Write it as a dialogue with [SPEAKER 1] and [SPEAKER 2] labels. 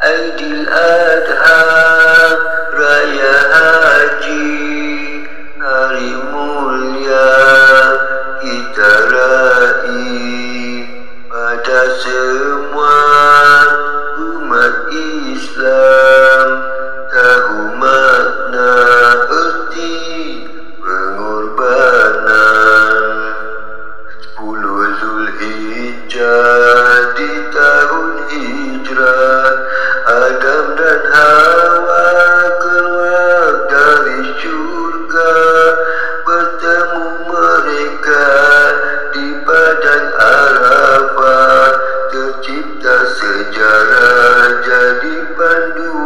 [SPEAKER 1] Aidil Adha, Raya Haji, hari mulia kita raih pada semua umat Islam. Tahu makna erti pengorbanan 10 Zulhijjah di tahun Hijrah, Adam dan Hawa keluar dari syurga. Bertemu mereka di padang Arafah, tercipta sejarah jadi panduan.